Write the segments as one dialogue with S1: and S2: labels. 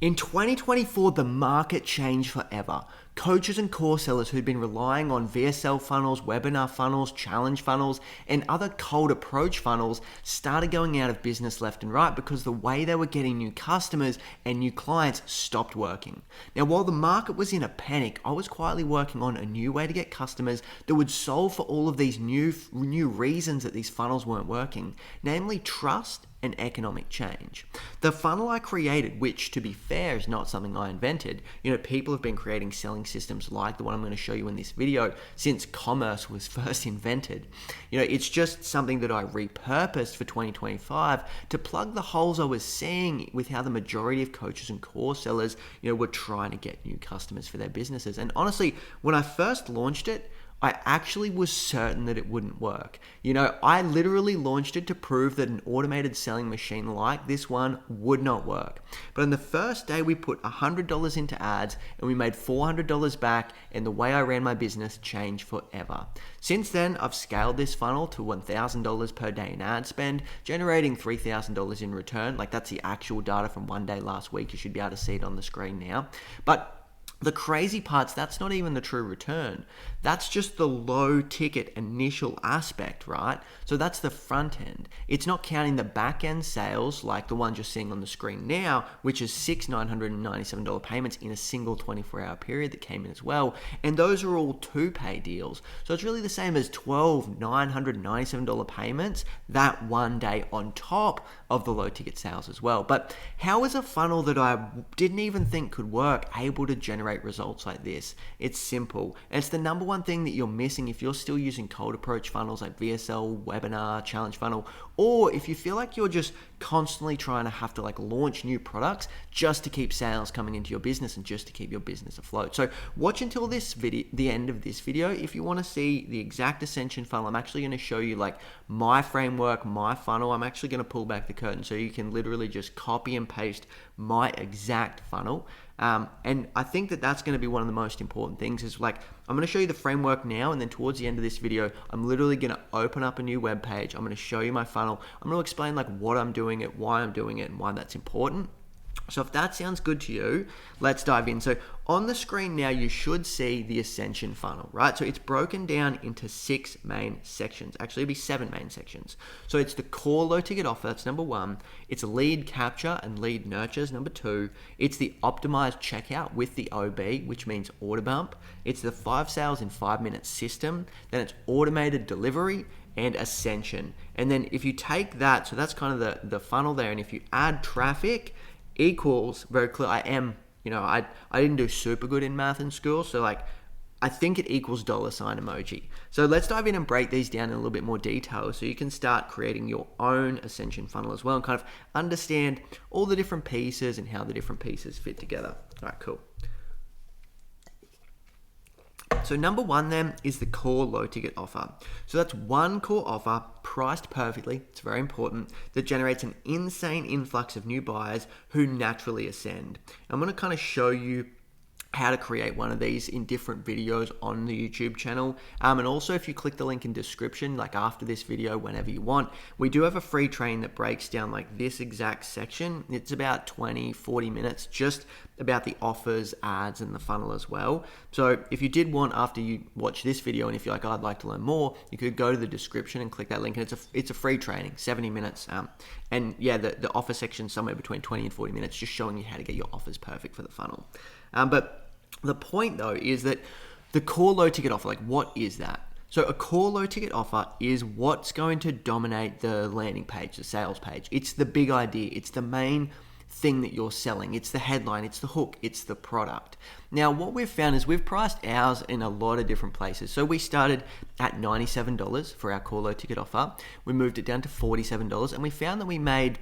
S1: In 2024, the market changed forever. Coaches and course sellers who'd been relying on VSL funnels, webinar funnels, challenge funnels, and other cold approach funnels started going out of business left and right because the way they were getting new customers and new clients stopped working. Now, while the market was in a panic, I was quietly working on a new way to get customers that would solve for all of these new reasons that these funnels weren't working, namely trust and economic change. The funnel I created, which to be fair is not something I invented, people have been creating selling systems like the one I'm going to show you in this video since commerce was first invented. It's just something that I repurposed for 2025 to plug the holes I was seeing with how the majority of coaches and course sellers, were trying to get new customers for their businesses. And honestly, when I first launched it, I actually was certain that it wouldn't work. I literally launched it to prove that an automated selling machine like this one would not work. But on the first day, we put $100 into ads and we made $400 back, and the way I ran my business changed forever. Since then, I've scaled this funnel to $1,000 per day in ad spend, generating $3,000 in return. Like, that's the actual data from one day last week. You should be able to see it on the screen now. But the crazy part's that's not even the true return. That's just the low ticket initial aspect, right? So that's the front end. It's not counting the back end sales like the one you're seeing on the screen now, which is six $997 payments in a single 24-hour period that came in as well. And those are all 2-pay deals. So it's really the same as 12 $997 payments that one day on top of the low ticket sales as well. But how is a funnel that I didn't even think could work able to generate results like this? It's simple. And it's the number one thing that you're missing if you're still using cold approach funnels like VSL, webinar, challenge funnel, or if you feel like you're just constantly trying to have to launch new products just to keep sales coming into your business and just to keep your business afloat. So watch until the end of this video if you want to see the exact Ascension funnel. I'm actually going to show you my framework, my funnel. I'm actually going to pull back the curtain so you can literally just copy and paste my exact funnel. And I think that that's going to be one of the most important things is I'm going to show you the framework now, and then towards the end of this video, I'm literally going to open up a new web page. I'm going to show you my funnel. I'm going to explain what I'm doing it, why I'm doing it, and why that's important. So if that sounds good to you, let's dive in. So on the screen now, you should see the Ascension funnel, right? So it's broken down into 6 main sections. Actually, it'll be 7 main sections. So it's the core low ticket offer, that's number 1. It's lead capture and lead nurtures, number 2. It's the optimized checkout with the OB, which means order bump. It's the 5 sales in 5 minutes system. Then it's automated delivery and Ascension. And then if you take that, so that's kind of the funnel there, and if you add traffic, equals very clear. I didn't do super good in math in school, so I think it equals $sign emoji. So let's dive in and break these down in a little bit more detail so you can start creating your own Ascension funnel as well and kind of understand all the different pieces and how the different pieces fit together. All right, cool. So number 1 then is the core low ticket offer. So that's one core offer priced perfectly, it's very important, that generates an insane influx of new buyers who naturally ascend. I'm going to kind of show you how to create one of these in different videos on the YouTube channel. And also if you click the link in description, after this video, whenever you want, we do have a free training that breaks down this exact section. It's about 20-40 minutes just about the offers, ads, and the funnel as well. So if you did want, after you watch this video, and if you're I'd like to learn more, you could go to the description and click that link, and it's a free training, 70 minutes. And yeah, the offer section somewhere between 20 and 40 minutes, just showing you how to get your offers perfect for the funnel. But the point though is that the core low ticket offer, what is that? So a core low ticket offer is what's going to dominate the landing page, the sales page. It's the big idea. It's the main thing that you're selling. It's the headline, it's the hook, it's the product. Now, what we've found is we've priced ours in a lot of different places. So we started at $97 for our core low ticket offer. We moved it down to $47, and we found that we made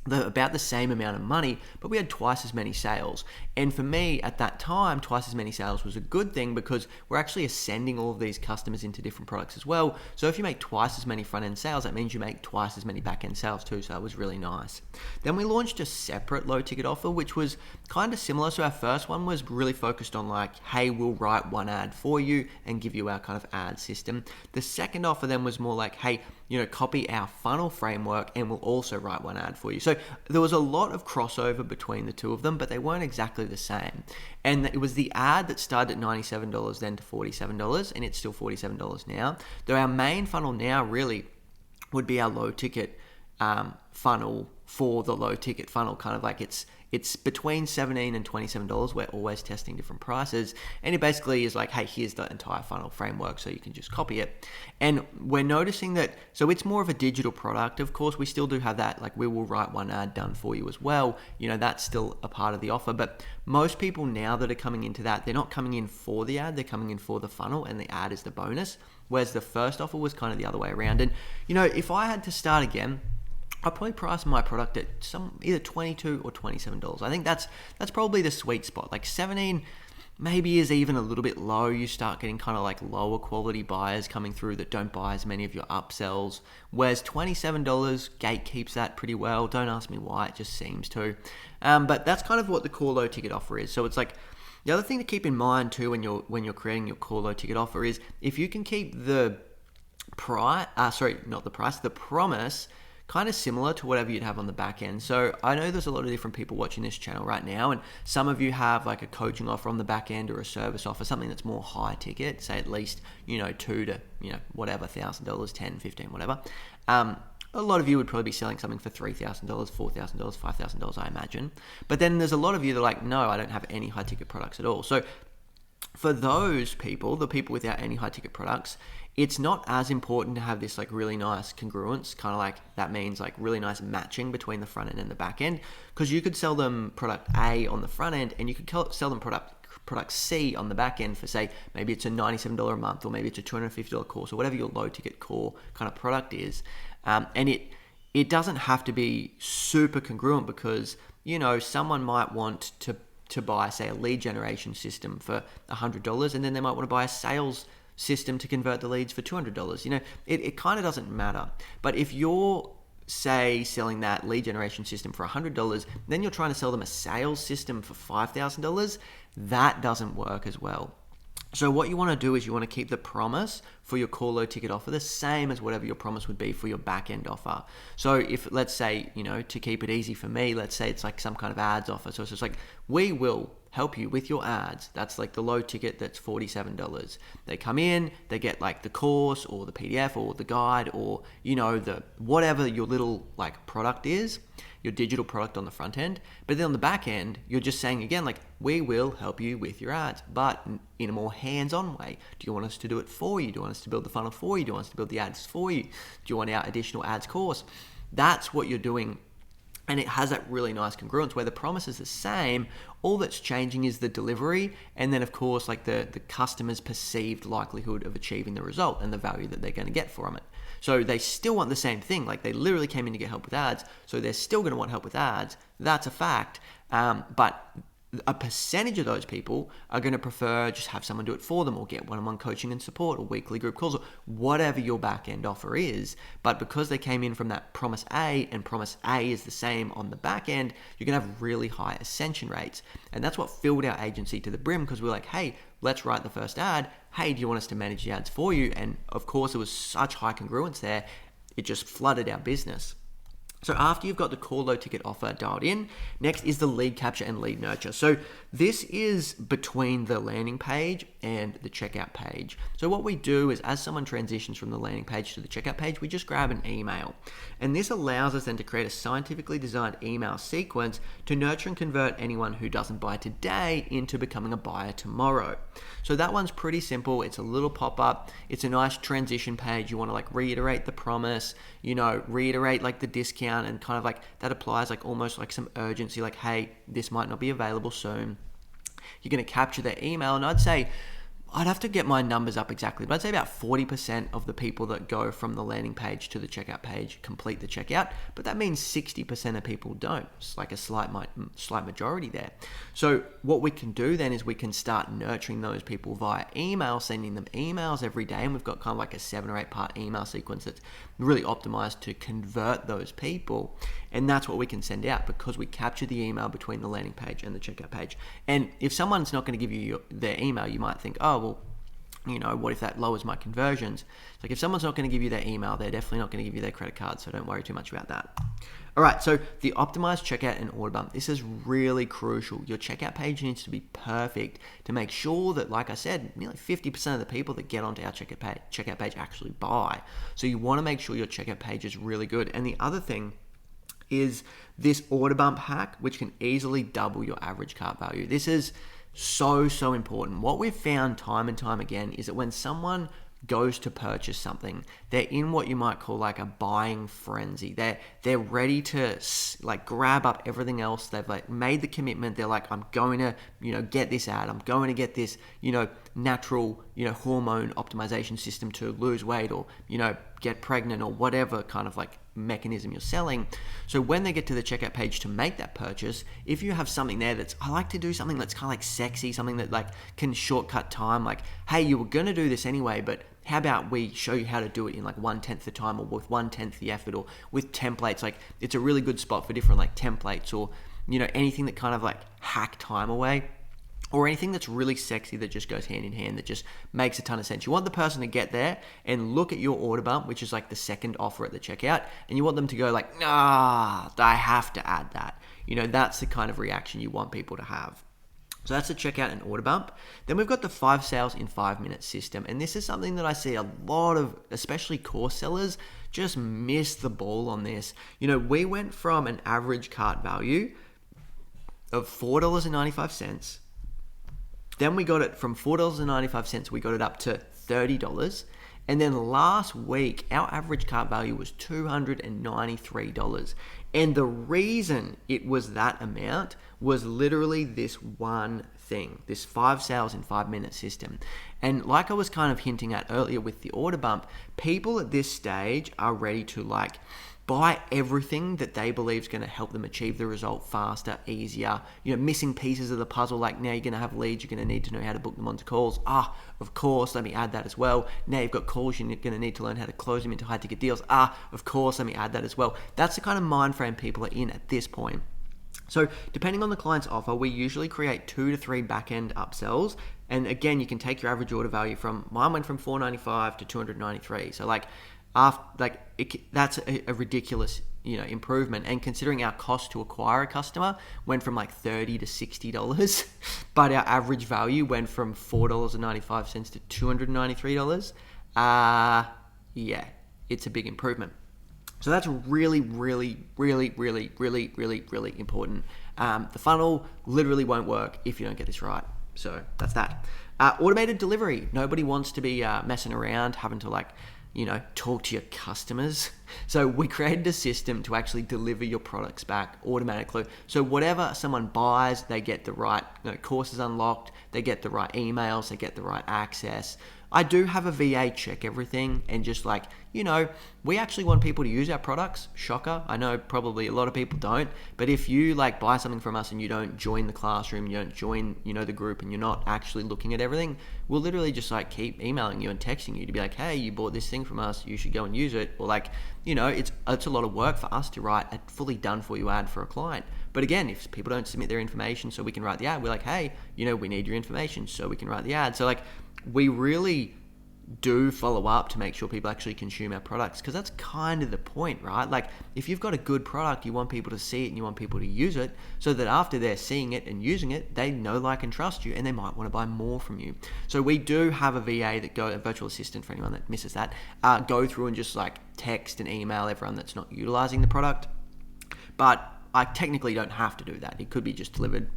S1: about the same amount of money, but we had twice as many sales. And for me at that time, twice as many sales was a good thing because we're actually ascending all of these customers into different products as well. So if you make twice as many front end sales, that means you make twice as many back end sales too. So that was really nice. Then we launched a separate low ticket offer, which was kind of similar. So our first one was really focused on hey, we'll write one ad for you and give you our kind of ad system. The second offer then was more hey, copy our funnel framework and we'll also write one ad for you. So there was a lot of crossover between the two of them, but they weren't exactly the same. And it was the ad that started at $97 then to $47, and it's still $47 now. Though our main funnel now really would be our low ticket funnel for the low ticket funnel. Kind of like it's between $17 and $27. We're always testing different prices, and it basically is like, hey, here's the entire funnel framework, so you can just copy it. And we're noticing that, so it's more of a digital product. Of course, we still do have that, like we will write one ad done for you as well. That's still a part of the offer. But most people now that are coming into that, they're not coming in for the ad, they're coming in for the funnel, and the ad is the bonus. Whereas the first offer was kind of the other way around. And if I had to start again, I'd probably price my product at either $22 or $27. I think that's probably the sweet spot. Like 17 maybe is even a little bit low. You start getting kind of like lower quality buyers coming through that don't buy as many of your upsells. Whereas $27 gatekeeps that pretty well. Don't ask me why, it just seems to. But that's kind of what the core low ticket offer is. So it's like, the other thing to keep in mind too when you're creating your core low ticket offer is if you can keep the the promise kind of similar to whatever you'd have on the back end. So I know there's a lot of different people watching this channel right now, and some of you have like a coaching offer on the back end or a service offer, something that's more high ticket, say at least, $2 to, whatever, $1,000, $10, $15, whatever. A lot of you would probably be selling something for $3,000, $4,000, $5,000, I imagine. But then there's a lot of you that are like, no, I don't have any high ticket products at all. So for those people, the people without any high ticket products, it's not as important to have this like really nice congruence, kind of like that means like really nice matching between the front end and the back end, because you could sell them product A on the front end and you could sell them product C on the back end for, say, maybe it's a $97 a month, or maybe it's a $250 course, or whatever your low ticket core kind of product is. And it doesn't have to be super congruent, because someone might want to buy, say, a lead generation system for $100, and then they might want to buy a sales system to convert the leads for $200. It kind of doesn't matter. But if you're, say, selling that lead generation system for $100, then you're trying to sell them a sales system for $5,000, that doesn't work as well. So what you want to do is you want to keep the promise for your core low ticket offer the same as whatever your promise would be for your back end offer. So if, let's say, to keep it easy for me, let's say it's like some kind of ads offer. So it's just like, we will help you with your ads. That's like the low ticket, that's $47. They come in, they get like the course or the PDF or the guide or, the whatever your little like product is, your digital product on the front end. But then on the back end, you're just saying again, like, we will help you with your ads, but in a more hands-on way. Do you want us to do it for you? Do you want us to build the funnel for you? Do you want us to build the ads for you? Do you want our additional ads course? That's what you're doing. And it has that really nice congruence where the promise is the same. All that's changing is the delivery, and then of course like the customer's perceived likelihood of achieving the result and the value that they're going to get from it. So they still want the same thing. Like, they literally came in to get help with ads, so they're still going to want help with ads. That's a fact. But a percentage of those people are going to prefer just have someone do it for them, or get one-on-one coaching and support, or weekly group calls, or whatever your back-end offer is. But because they came in from that promise A, and promise A is the same on the back end, you're going to have really high ascension rates. And that's what filled our agency to the brim, because we're like, hey, let's write the first ad. Hey, do you want us to manage the ads for you? And of course, it was such high congruence there, it just flooded our business. So after you've got the core low ticket offer dialed in, next is the lead capture and lead nurture. So this is between the landing page and the checkout page. So what we do is, as someone transitions from the landing page to the checkout page, we just grab an email. And this allows us then to create a scientifically designed email sequence to nurture and convert anyone who doesn't buy today into becoming a buyer tomorrow. So that one's pretty simple. It's a little pop-up. It's a nice transition page. You want to like reiterate the promise, reiterate like the discount, and kind of like that applies like almost like some urgency, like, hey, this might not be available soon. You're going to capture their email, and I'd have to get my numbers up exactly, but I'd say about 40% of the people that go from the landing page to the checkout page complete the checkout, but that means 60% of people don't. It's like a slight majority there. So what we can do then is we can start nurturing those people via email, sending them emails every day, and we've got kind of like a 7 or 8 part email sequence that's really optimized to convert those people. And that's what we can send out, because we capture the email between the landing page and the checkout page. And if someone's not going to give you their email, you might think, oh, well, what if that lowers my conversions? It's like if someone's not going to give you their email, they're definitely not going to give you their credit card, so don't worry too much about that. All right, so the optimized checkout and order bump. This is really crucial. Your checkout page needs to be perfect to make sure that, like I said, nearly 50% of the people that get onto our checkout page actually buy. So you want to make sure your checkout page is really good. And the other thing is this order bump hack, which can easily double your average cart value. This is so important. What we've found time and time again is that when someone goes to purchase something, they're in what you might call like a buying frenzy. They're ready to like grab up everything else. They've like made the commitment. They're like, I'm going to, get this ad. I'm going to get this, natural, hormone optimization system to lose weight or, get pregnant or whatever kind of like mechanism you're selling. So when they get to the checkout page to make that purchase, if you have something there I like to do something that's kind of like sexy, something that like can shortcut time, like, hey, you were going to do this anyway, but how about we show you how to do it in like 1/10 the time or with 1/10 the effort or with templates. Like it's a really good spot for different like templates or, anything that kind of like hack time away. Or anything that's really sexy that just goes hand in hand, that just makes a ton of sense. You want the person to get there and look at your order bump, which is like the second offer at the checkout, and you want them to go like, nah, I have to add that. That's the kind of reaction you want people to have. So that's the checkout and order bump. Then we've got the 5 sales in 5 minutes system. And this is something that I see a lot of, especially course sellers, just miss the ball on this. We went from an average cart value of $4.95. Then we got it from $4.95, we got it up to $30. And then last week, our average cart value was $293. And the reason it was that amount was literally this one thing, this 5 sales in 5 minute system. And like I was kind of hinting at earlier with the order bump, people at this stage are ready to like buy everything that they believe is going to help them achieve the result faster, easier, missing pieces of the puzzle. Like now you're going to have leads, you're going to need to know how to book them onto calls. Of course, let me add that as well. Now you've got calls, you're going to need to learn how to close them into high ticket deals. Of course, let me add that as well. That's the kind of mind frame people are in at this point. So depending on the client's offer, we usually create 2 to 3 back-end upsells. And again, you can take your average order value mine went from $495 to $293. So that's a ridiculous, improvement. And considering our cost to acquire a customer went from like $30 to $60, but our average value went from $4.95 to $293. Yeah, it's a big improvement. So that's really, really, really, really, really, really, really important. The funnel literally won't work if you don't get this right. So that's that. Automated delivery. Nobody wants to be messing around, having to talk to your customers. So we created a system to actually deliver your products back automatically. So whatever someone buys, they get the right courses unlocked, they get the right emails, they get the right access. I do have a VA check everything and just we actually want people to use our products. Shocker. I know probably a lot of people don't, but if you buy something from us and you don't join the classroom, you don't join, the group, and you're not actually looking at everything, we'll literally just keep emailing you and texting you to be like, hey, you bought this thing from us, you should go and use it. Or it's a lot of work for us to write a fully done for you ad for a client. But again, if people don't submit their information so we can write the ad, we're like, hey, we need your information so we can write the ad. So we really do follow up to make sure people actually consume our products, because that's kind of the point, right? If you've got a good product, you want people to see it and you want people to use it so that after they're seeing it and using it, they know, like, and trust you, and they might want to buy more from you. So we do have a VA a virtual assistant for anyone that misses that, go through and just text and email everyone that's not utilizing the product. But I technically don't have to do that. It could be just delivered,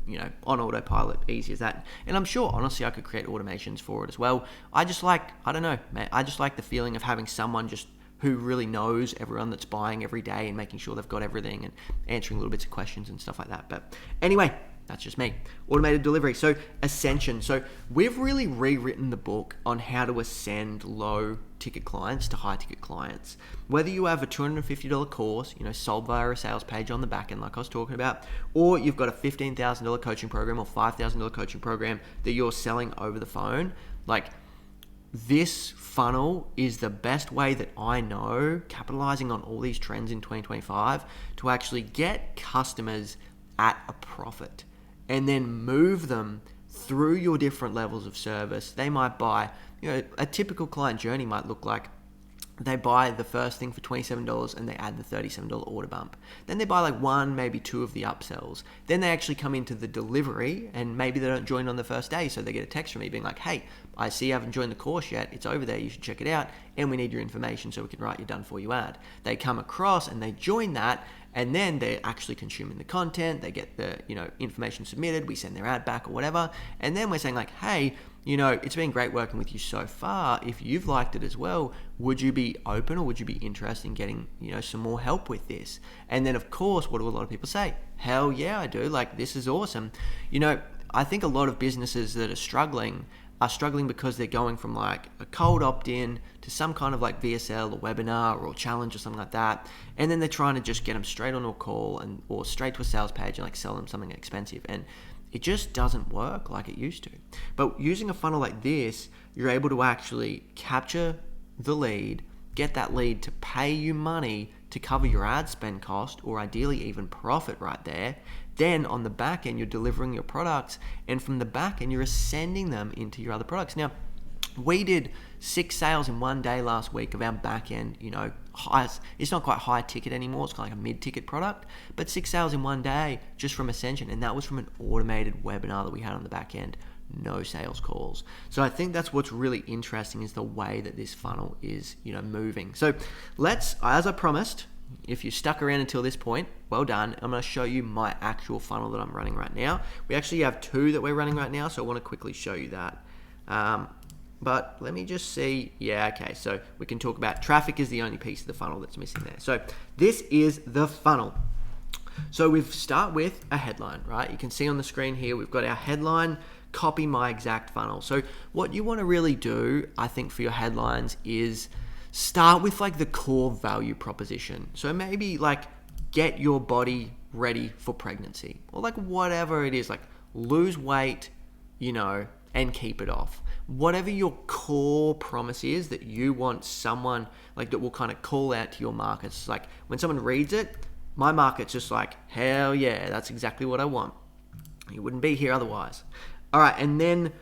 S1: on autopilot, easy as that. And I'm sure, honestly, I could create automations for it as well. I just I don't know, man. I just like the feeling of having someone just who really knows everyone that's buying every day and making sure they've got everything and answering little bits of questions and stuff like that. But anyway, that's just me. Automated delivery. So Ascension. So we've really rewritten the book on how to ascend low ticket clients to high ticket clients. Whether you have a $250 course, sold via a sales page on the back end, like I was talking about, or you've got a $15,000 coaching program or $5,000 coaching program that you're selling over the phone, this funnel is the best way that I know, capitalizing on all these trends in 2025, to actually get customers at a profit and then move them through your different levels of service. They might buy, a typical client journey might look like they buy the first thing for $27 and they add the $37 order bump. Then they buy like one, maybe two of the upsells. Then they actually come into the delivery and maybe they don't join on the first day. So they get a text from me being like, hey, I see you haven't joined the course yet. It's over there. You should check it out. And we need your information so we can write your done for you ad. They come across and they join that. And then they're actually consuming the content. They get the, information submitted. We send their ad back or whatever. And then we're saying like, hey, it's been great working with you so far. If you've liked it as well, would you be open or would you be interested in getting, some more help with this? And then of course, what do a lot of people say? Hell yeah, I do. Like, this is awesome. I think a lot of businesses that are struggling because they're going from like a cold opt-in to some kind of like VSL or webinar or challenge or something like that. And then they're trying to just get them straight onto a call or straight to a sales page and like sell them something expensive. And it just doesn't work like it used to. But using a funnel like this, you're able to actually capture the lead, get that lead to pay you money to cover your ad spend cost, or ideally even profit right there. Then on the back end, you're delivering your products, and from the back end, you're ascending them into your other products. Now, we did 6 sales in one day last week of our back end, it's not quite high ticket anymore. It's kind of like a mid-ticket product, but 6 sales in one day just from Ascension. And that was from an automated webinar that we had on the back end, no sales calls. So I think that's what's really interesting is the way that this funnel is, moving. So let's, as I promised, if you stuck around until this point, well done. I'm going to show you my actual funnel that I'm running right now. We actually have 2 that we're running right now, so I want to quickly show you that. But let me just see. Yeah, okay. So we can talk about traffic is the only piece of the funnel that's missing there. So this is the funnel. So we start with a headline, right? You can see on the screen here, we've got our headline, copy my exact funnel. So what you want to really do, I think, for your headlines is start with like the core value proposition. So maybe like get your body ready for pregnancy, or like whatever it is, like lose weight, and keep it off. Whatever your core promise is that you want someone like that will kind of call out to your markets. Like when someone reads it, my market's just like, hell yeah, that's exactly what I want. You wouldn't be here otherwise. All right, and then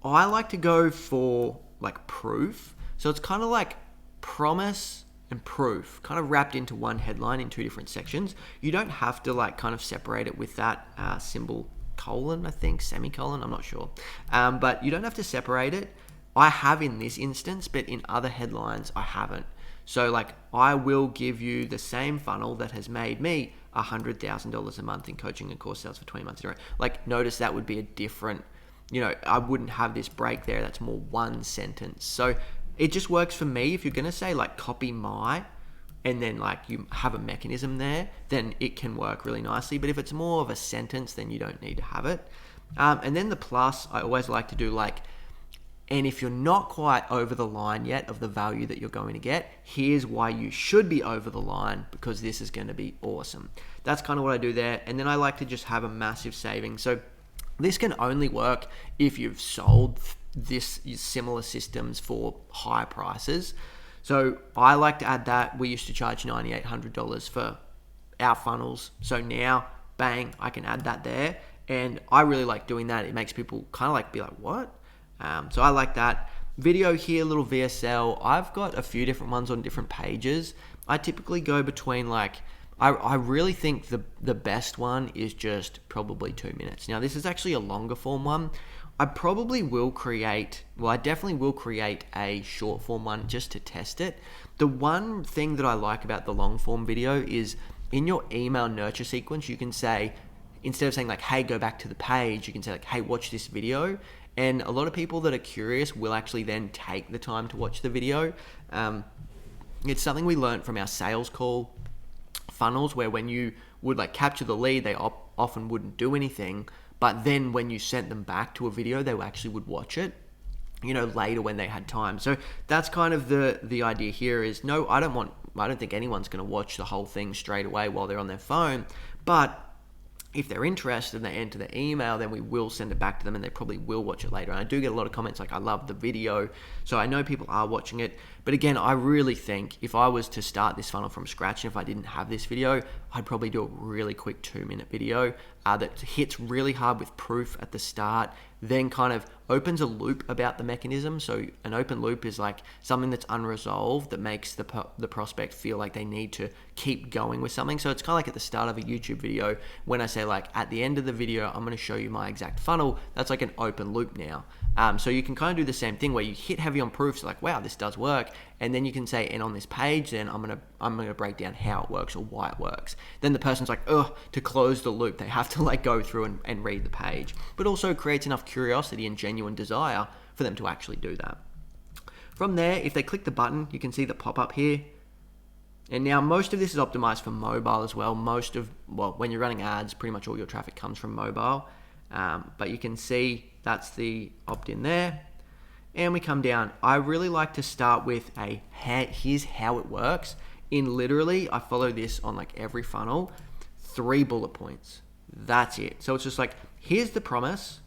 S1: I like to go for like proof. So it's kind of like promise and proof kind of wrapped into one headline in 2 different sections. You don't have to like kind of separate it with that symbol colon, I think, semicolon, I'm not sure. But you don't have to separate it. I have in this instance, but in other headlines, I haven't. So like I will give you the same funnel that has made me $100,000 a month in coaching and course sales for 20 months in a row. Like notice that would be a different, I wouldn't have this break there. That's more one sentence. So it just works for me. If you're going to say like copy my, and then like you have a mechanism there, then it can work really nicely. But if it's more of a sentence, then you don't need to have it. And then the plus, I always like to do like, and if you're not quite over the line yet of the value that you're going to get, here's why you should be over the line, because this is going to be awesome. That's kind of what I do there. And then I like to just have a massive saving. So this can only work if you've sold this similar systems for high prices. So I like to add that. We used to charge $9,800 for our funnels. So now, bang, I can add that there. And I really like doing that. It makes people kind of like be like, what? So I like that. Video here, little VSL. I've got a few different ones on different pages. I typically go between like, I really think the best one is just probably 2 minutes. Now this is actually a longer form one. I definitely will create a short form one just to test it. The one thing that I like about the long form video is in your email nurture sequence, you can say, instead of saying like, hey, go back to the page, you can say like, hey, watch this video. And a lot of people that are curious will actually then take the time to watch the video. It's something we learned from our sales call funnels, where when you would like capture the lead, they often wouldn't do anything. But then when you sent them back to a video, they actually would watch it, later when they had time. So that's kind of the idea here is, no, I don't think anyone's going to watch the whole thing straight away while they're on their phone. But if they're interested and they enter their email, then we will send it back to them and they probably will watch it later. And I do get a lot of comments like, I love the video. So I know people are watching it. But again, I really think if I was to start this funnel from scratch and if I didn't have this video, I'd probably do a really quick 2-minute video. that hits really hard with proof at the start, then kind of opens a loop about the mechanism. So an open loop is like something that's unresolved that makes the prospect feel like they need to keep going with something. So it's kind of like at the start of a YouTube video when I say like at the end of the video I'm going to show you my exact funnel. That's like an open loop now. So you can kind of do the same thing where you hit heavy on proofs, like wow, this does work, and then you can say, and on this page, then I'm gonna break down how it works or why it works. Then the person's like, to close the loop, they have to like go through and read the page, but also creates enough curiosity and genuine desire for them to actually do that. From there, if they click the button, you can see the pop-up here. And now most of this is optimized for mobile as well. When you're running ads, pretty much all your traffic comes from mobile. But you can see that's the opt-in there. And we come down. I really like to start with here's how it works. Literally, I follow this on like every funnel, 3 bullet points. That's it. So it's just like, here's the promise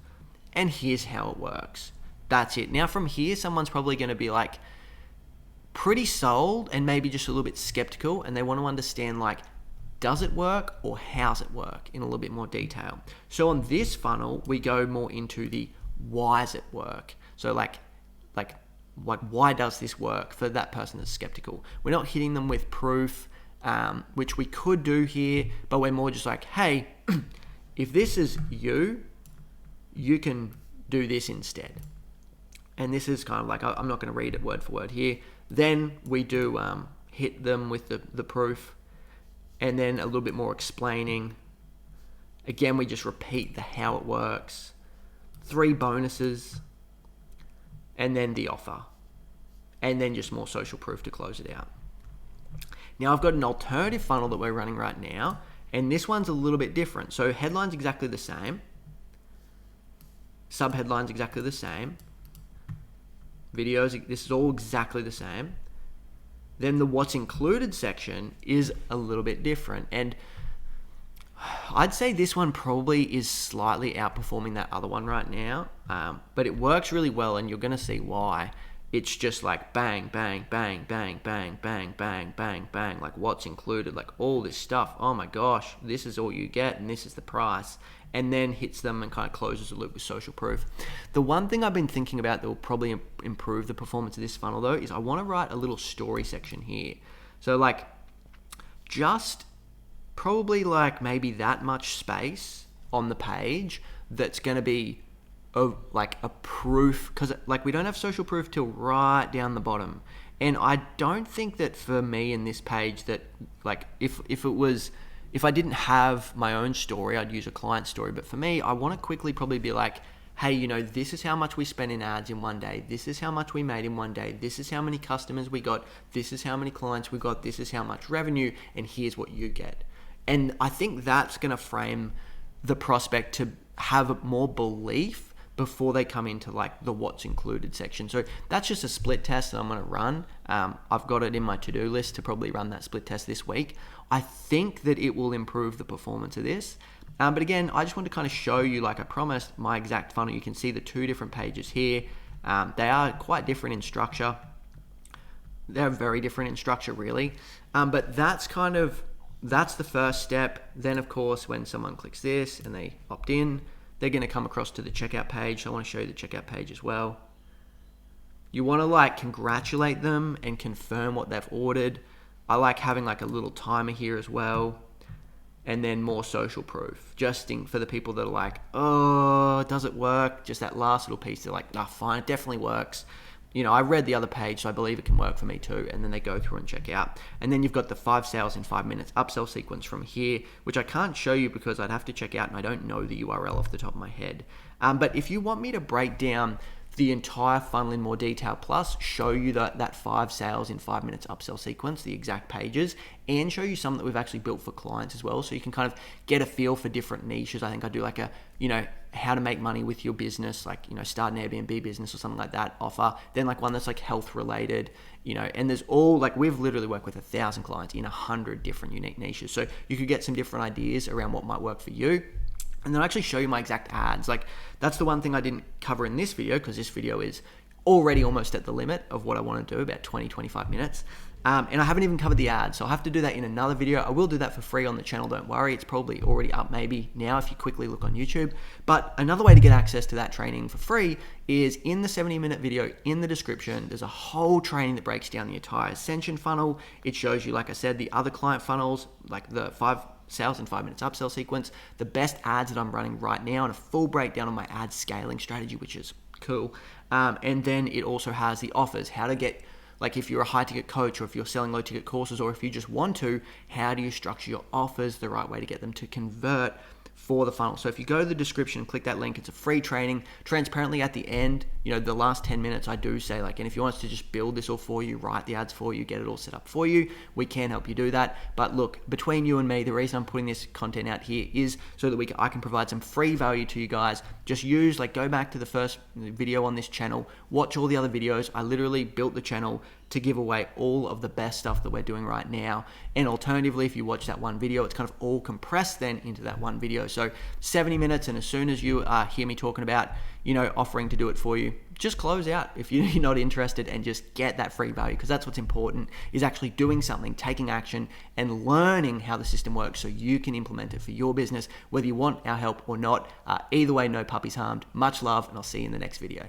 S1: and here's how it works. That's it. Now from here, someone's probably going to be like pretty sold and maybe just a little bit skeptical, and they want to understand like, does it work or how's it work in a little bit more detail. So on this funnel, we go more into the why does it work. So like why does this work for that person that's skeptical? We're not hitting them with proof, which we could do here, but we're more just like, hey, if this is you can do this instead. And this is kind of like, I'm not going to read it word for word here. Then we do hit them with the proof, and then a little bit more explaining. Again, we just repeat the how it works, 3 bonuses, and then the offer, and then just more social proof to close it out. Now I've got an alternative funnel that we're running right now, and this one's a little bit different. So headline's exactly the same, subheadline's exactly the same, videos, this is all exactly the same. Then the what's included section is a little bit different, and I'd say this one probably is slightly outperforming that other one right now, but it works really well, and you're going to see why. It's just like bang, bang, bang, bang, bang, bang, bang, bang, bang, like what's included, like all this stuff. Oh my gosh, this is all you get, and this is the price. And then hits them and kind of closes the loop with social proof. The one thing I've been thinking about that will probably improve the performance of this funnel though is I want to write a little story section here. So like just probably like maybe that much space on the page that's going to be like a proof, because like we don't have social proof till right down the bottom. And I don't think that for me in this page that like if I didn't have my own story, I'd use a client story. But for me, I want to quickly probably be like, hey, this is how much we spent in ads in one day. This is how much we made in one day. This is how many customers we got. This is how many clients we got. This is how much revenue. And here's what you get. And I think that's going to frame the prospect to have more belief before they come into like the what's included section. So that's just a split test that I'm going to run. I've got it in my to-do list to probably run that split test this week. I think that it will improve the performance of this. But again, I just want to kind of show you, like I promised, my exact funnel. You can see the 2 different pages here. They are quite different in structure. They're very different in structure, really. But that's the first step. Then, of course, when someone clicks this and they opt in, they're going to come across to the checkout page. So I want to show you the checkout page as well. You want to like congratulate them and confirm what they've ordered. I like having like a little timer here as well. And then more social proof, just for the people that are like, oh, does it work? Just that last little piece, they're like, nah, fine, it definitely works. I read the other page, so I believe it can work for me too. And then they go through and check out. And then you've got the 5 sales in 5 minutes upsell sequence from here, which I can't show you because I'd have to check out and I don't know the URL off the top of my head. But if you want me to break down the entire funnel in more detail, plus show you that 5 sales in 5 minutes upsell sequence, the exact pages, and show you some that we've actually built for clients as well, so you can kind of get a feel for different niches. I think I do like a, how to make money with your business, like, start an Airbnb business or something like that offer. Then like one that's like health related, and there's all like, we've literally worked with 1,000 clients in 100 different unique niches. So you could get some different ideas around what might work for you. And then I'll actually show you my exact ads. Like that's the one thing I didn't cover in this video, because this video is already almost at the limit of what I want to do, about 20-25 minutes. And I haven't even covered the ads, so I'll have to do that in another video. I will do that for free on the channel, don't worry. It's probably already up maybe now if you quickly look on YouTube. But another way to get access to that training for free is in the 70-minute video in the description. There's a whole training that breaks down the entire Ascension funnel. It shows you, like I said, the other client funnels, like the 5 sales in 5 minutes upsell sequence, the best ads that I'm running right now, and a full breakdown on my ad scaling strategy, which is cool. And then it also has the offers, how to get, like if you're a high ticket coach or if you're selling low ticket courses or if you just want to, how do you structure your offers the right way to get them to convert for the funnel. So if you go to the description and click that link, it's a free training. Transparently at the end, the last 10 minutes I do say like, and if you want us to just build this all for you, write the ads for you, get it all set up for you, we can help you do that. But look, between you and me, the reason I'm putting this content out here is so that I can provide some free value to you guys. Just go back to the first video on this channel, watch all the other videos. I literally built the channel to give away all of the best stuff that we're doing right now. And alternatively, if you watch that one video, it's kind of all compressed then into that one video. So 70 minutes, and as soon as you hear me talking about, offering to do it for you, just close out if you're not interested and just get that free value, because that's what's important, is actually doing something, taking action, and learning how the system works so you can implement it for your business, whether you want our help or not. Either way, no puppies harmed. Much love, and I'll see you in the next video.